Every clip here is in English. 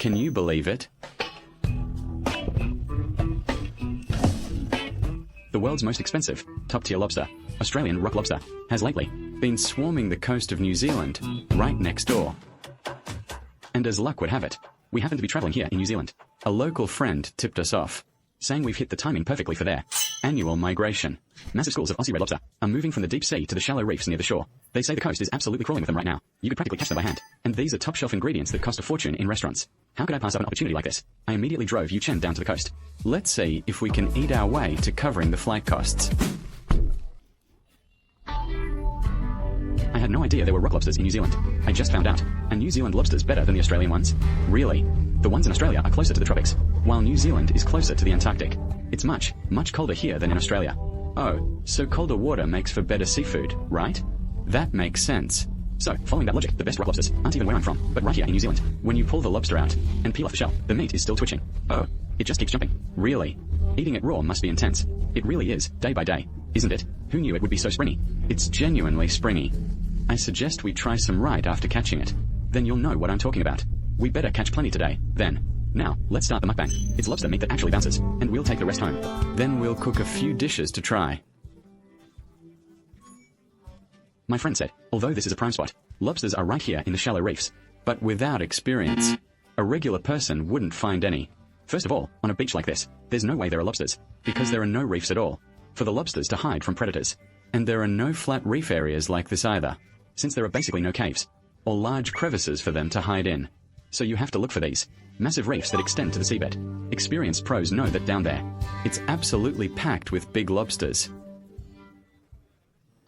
Can you believe it? The world's most expensive, top-tier lobster, Australian rock lobster, has lately been swarming the coast of New Zealand, right next door. And as luck would have it, we happen to be traveling here in New Zealand. A local friend tipped us off, saying we've hit the timing perfectly for their annual migration. Massive schools of Aussie red lobster are moving from the deep sea to the shallow reefs near the shore. They say the coast is absolutely crawling with them right now. You could practically catch them by hand. And these are top-shelf ingredients that cost a fortune in restaurants. How could I pass up an opportunity like this? I immediately drove Chen down to the coast. Let's see if we can eat our way to covering the flight costs. I had no idea there were rock lobsters in New Zealand. I just found out. Are New Zealand lobsters better than the Australian ones? Really? The ones in Australia are closer to the tropics, while New Zealand is closer to the Antarctic. It's much, much colder here than in Australia. Oh, so colder water makes for better seafood, right? That makes sense. So, following that logic, the best rock lobsters aren't even where I'm from, but right here in New Zealand. When you pull the lobster out and peel off the shell, the meat is still twitching. Oh, it just keeps jumping. Really? Eating it raw must be intense. It really is, day by day, isn't it? Who knew it would be so springy? It's genuinely springy. I suggest we try some right after catching it. Then you'll know what I'm talking about. We better catch plenty today, then. Now, let's start the mukbang. It's lobster meat that actually bounces, and we'll take the rest home. Then we'll cook a few dishes to try. My friend said, although this is a prime spot, lobsters are right here in the shallow reefs. But without experience, a regular person wouldn't find any. First of all, on a beach like this, there's no way there are lobsters, because there are no reefs at all, for the lobsters to hide from predators. And there are no flat reef areas like this either, since there are basically no caves, or large crevices for them to hide in. So you have to look for these massive reefs that extend to the seabed. Experienced pros know that down there, it's absolutely packed with big lobsters.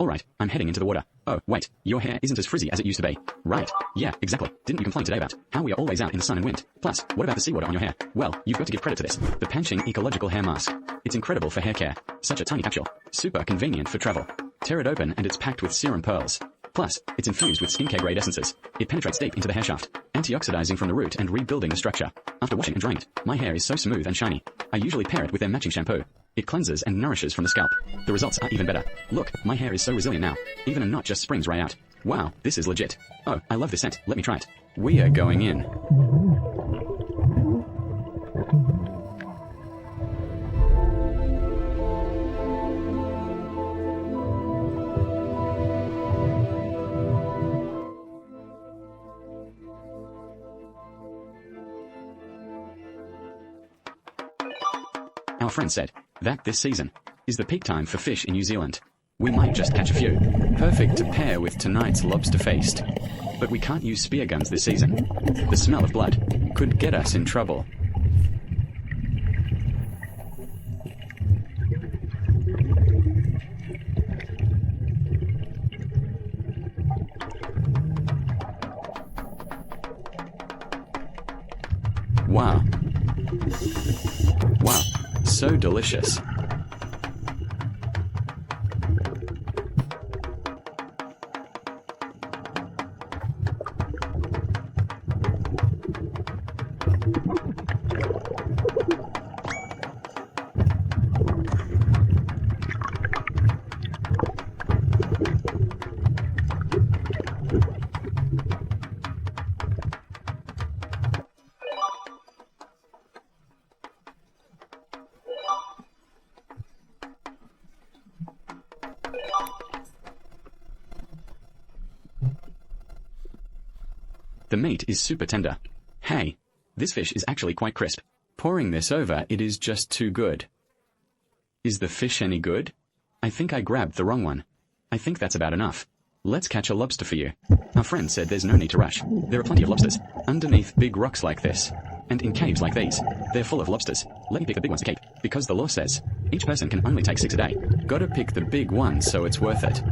Alright, I'm heading into the water. Oh, wait, your hair isn't as frizzy as it used to be. Right, yeah, exactly. Didn't you complain today about how we are always out in the sun and wind? Plus, what about the seawater on your hair? Well, you've got to give credit to this. The Panching Ecological Hair Mask. It's incredible for hair care. Such a tiny capsule. Super convenient for travel. Tear it open and it's packed with serum pearls. Plus, it's infused with skincare-grade essences. It penetrates deep into the hair shaft, antioxidizing from the root and rebuilding the structure. After washing and drying it, my hair is so smooth and shiny. I usually pair it with their matching shampoo. It cleanses and nourishes from the scalp. The results are even better. Look, my hair is so resilient now. Even a knot just springs right out. Wow, this is legit. Oh, I love this scent. Let me try it. We are going in. Our friend said that this season is the peak time for fish in New Zealand. We might just catch a few. Perfect to pair with tonight's lobster feast. But we can't use spear guns this season. The smell of blood could get us in trouble. Wow. Wow. So delicious. The meat is super tender. Hey, this fish is actually quite crisp. Pouring this over, it is just too good. Is the fish any good? I think I grabbed the wrong one. I think that's about enough. Let's catch a lobster for you. Our friend said there's no need to rush. There are plenty of lobsters underneath big rocks like this. And in caves like these, they're full of lobsters. Let me pick the big ones to keep, because the law says each person can only take 6 a day. Gotta pick the big ones so it's worth it.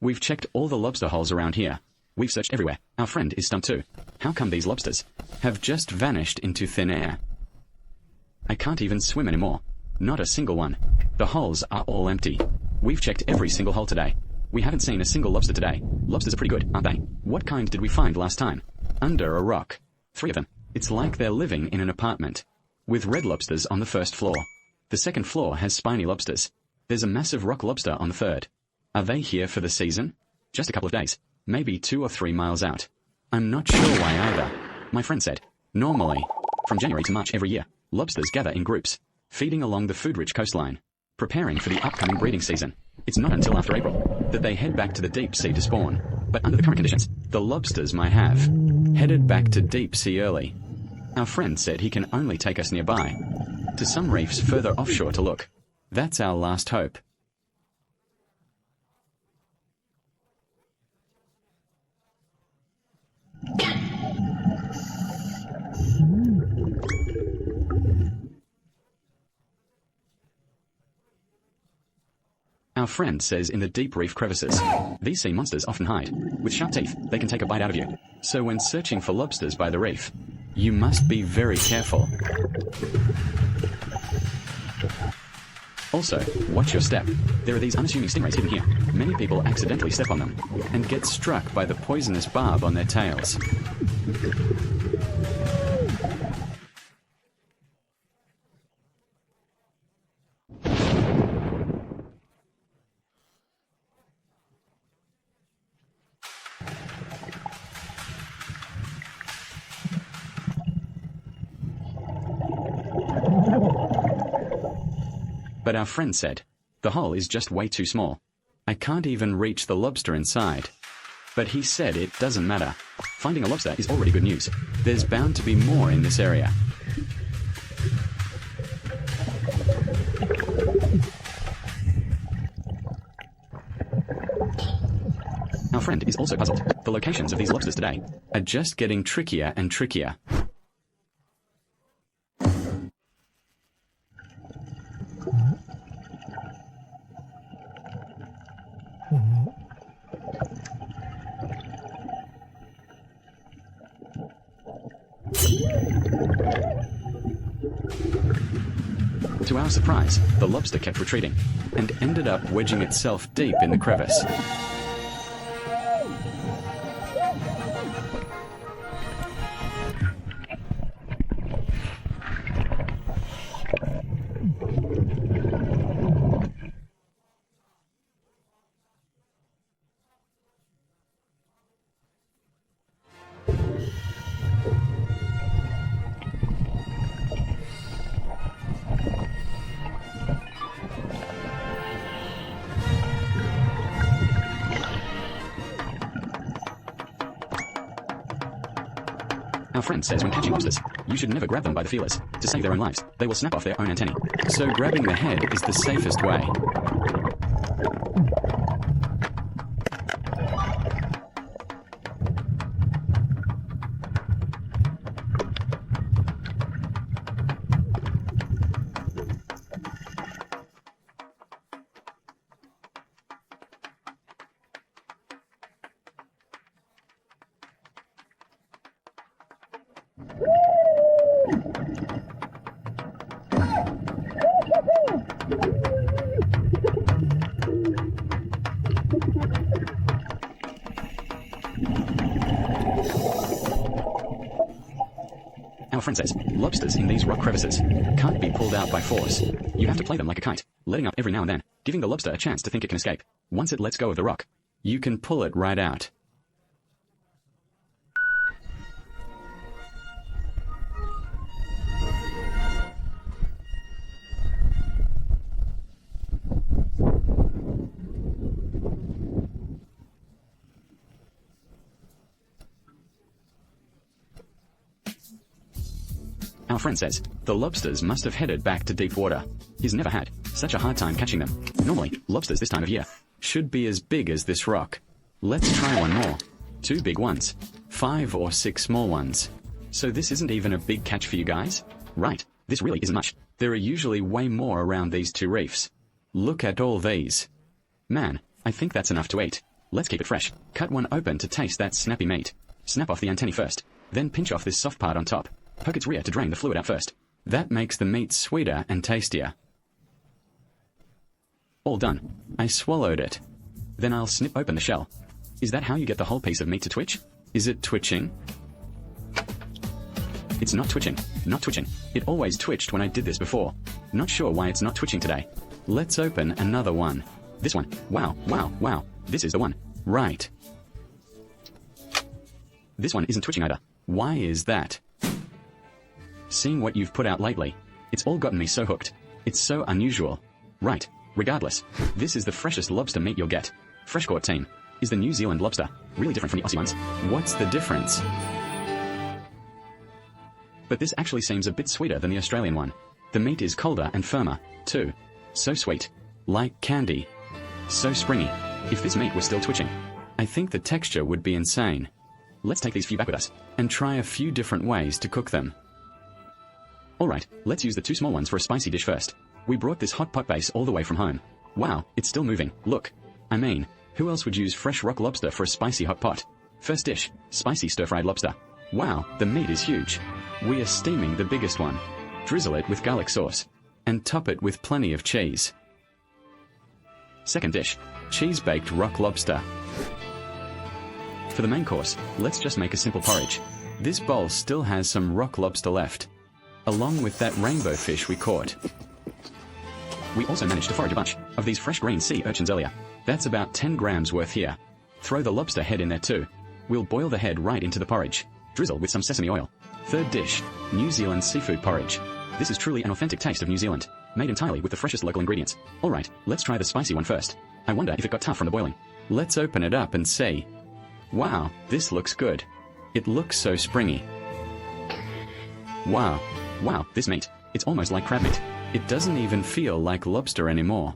We've checked all the lobster holes around here. We've searched everywhere. Our friend is stumped too. How come these lobsters have just vanished into thin air? I can't even swim anymore. Not a single one. The holes are all empty. We've checked every single hole today. We haven't seen a single lobster today. Lobsters are pretty good, aren't they? What kind did we find last time? Under a rock. 3 of them. It's like they're living in an apartment. With red lobsters on the first floor. The second floor has spiny lobsters. There's a massive rock lobster on the third. Are they here for the season? Just a couple of days. Maybe 2 or 3 miles out. I'm not sure why either. My friend said, normally, from January to March every year, lobsters gather in groups, feeding along the food-rich coastline, preparing for the upcoming breeding season. It's not until after April that they head back to the deep sea to spawn. But under the current conditions, the lobsters might have headed back to deep sea early. Our friend said he can only take us nearby, to some reefs further offshore to look. That's our last hope. Our friend says in the deep reef crevices, these sea monsters often hide. With sharp teeth, they can take a bite out of you. So when searching for lobsters by the reef, you must be very careful. Also, watch your step. There are these unassuming stingrays hidden here. Many people accidentally step on them and get struck by the poisonous barb on their tails. But our friend said, the hole is just way too small. I can't even reach the lobster inside. But he said it doesn't matter. Finding a lobster is already good news. There's bound to be more in this area. Our friend is also puzzled. The locations of these lobsters today are just getting trickier and trickier. To our surprise, the lobster kept retreating, and ended up wedging itself deep in the crevice. Our friend says when catching lobsters, you should never grab them by the feelers, to save their own lives. They will snap off their own antennae. So grabbing the head is the safest way. Our friend says, lobsters in these rock crevices can't be pulled out by force. You have to play them like a kite, letting up every now and then, giving the lobster a chance to think it can escape. Once it lets go of the rock, you can pull it right out. Our friend says, the lobsters must have headed back to deep water. He's never had such a hard time catching them. Normally, lobsters this time of year should be as big as this rock. Let's try one more. 2 big ones. 5 or 6 small ones. So this isn't even a big catch for you guys? Right, this really isn't much. There are usually way more around these 2 reefs. Look at all these. Man, I think that's enough to eat. Let's keep it fresh. Cut one open to taste that snappy meat. Snap off the antennae first. Then pinch off this soft part on top. Poke its rear to drain the fluid out first. That makes the meat sweeter and tastier. All done. I swallowed it. Then I'll snip open the shell. Is that how you get the whole piece of meat to twitch? Is it twitching? It's not twitching. Not twitching. It always twitched when I did this before. Not sure why it's not twitching today. Let's open another one. This one. Wow, wow, wow. This is the one. Right. This one isn't twitching either. Why is that? Seeing what you've put out lately, it's all gotten me so hooked. It's so unusual. Right. Regardless, this is the freshest lobster meat you'll get. Fresh caught team. Is the New Zealand lobster really different from the Aussie ones? What's the difference? But this actually seems a bit sweeter than the Australian one. The meat is colder and firmer, too. So sweet. Like candy. So springy. If this meat was still twitching, I think the texture would be insane. Let's take these few back with us, and try a few different ways to cook them. Alright, let's use the 2 small ones for a spicy dish first. We brought this hot pot base all the way from home. Wow, it's still moving, look. I mean, who else would use fresh rock lobster for a spicy hot pot? First dish, spicy stir-fried lobster. Wow, the meat is huge. We are steaming the biggest one. Drizzle it with garlic sauce. And top it with plenty of cheese. Second dish, cheese-baked rock lobster. For the main course, let's just make a simple porridge. This bowl still has some rock lobster left, along with that rainbow fish we caught. We also managed to forage a bunch of these fresh green sea urchins earlier. That's about 10 grams worth here. Throw the lobster head in there too. We'll boil the head right into the porridge. Drizzle with some sesame oil. Third dish, New Zealand seafood porridge. This is truly an authentic taste of New Zealand, made entirely with the freshest local ingredients. Alright, let's try the spicy one first. I wonder if it got tough from the boiling. Let's open it up and see. Wow, this looks good. It looks so springy. Wow. Wow, this meat. It's almost like crab meat. It doesn't even feel like lobster anymore.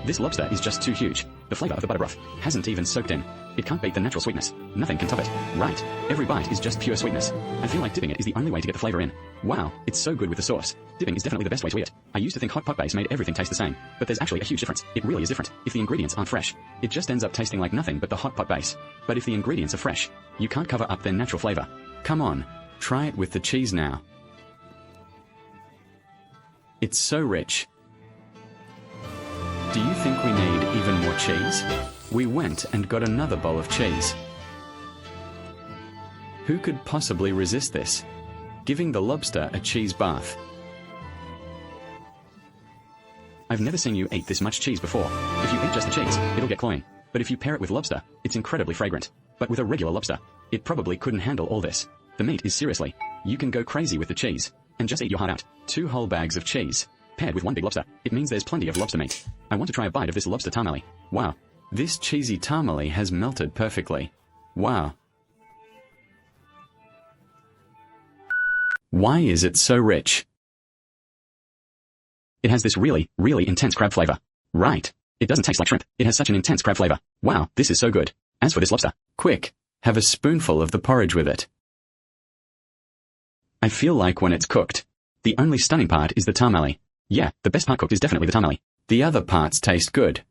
This lobster is just too huge. The flavor of the butter broth hasn't even soaked in. It can't beat the natural sweetness. Nothing can top it. Right. Every bite is just pure sweetness. I feel like dipping it is the only way to get the flavor in. Wow, it's so good with the sauce. Dipping is definitely the best way to eat it. I used to think hot pot base made everything taste the same, but there's actually a huge difference. It really is different. If the ingredients aren't fresh, it just ends up tasting like nothing but the hot pot base. But if the ingredients are fresh, you can't cover up their natural flavor. Come on, try it with the cheese now. It's so rich. Do you think we need even more cheese? We went and got another bowl of cheese. Who could possibly resist this? Giving the lobster a cheese bath. I've never seen you eat this much cheese before. If you eat just the cheese, it'll get cloying. But if you pair it with lobster, it's incredibly fragrant. But with a regular lobster, it probably couldn't handle all this. The meat is seriously, you can go crazy with the cheese, and just eat your heart out. 2 whole bags of cheese, paired with 1 big lobster. It means there's plenty of lobster meat. I want to try a bite of this lobster tamale. Wow. This cheesy tamale has melted perfectly. Wow. Why is it so rich? It has this really, really intense crab flavor. Right. It doesn't taste like shrimp. It has such an intense crab flavor. Wow, this is so good. As for this lobster, quick, have a spoonful of the porridge with it. I feel like when it's cooked, the only stunning part is the tamale. Yeah, the best part cooked is definitely the tamale. The other parts taste good,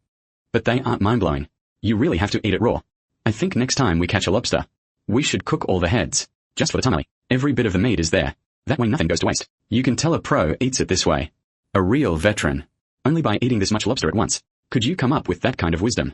but they aren't mind-blowing. You really have to eat it raw. I think next time we catch a lobster, we should cook all the heads, just for the tamale. Every bit of the meat is there. That way nothing goes to waste. You can tell a pro eats it this way. A real veteran. Only by eating this much lobster at once could you come up with that kind of wisdom.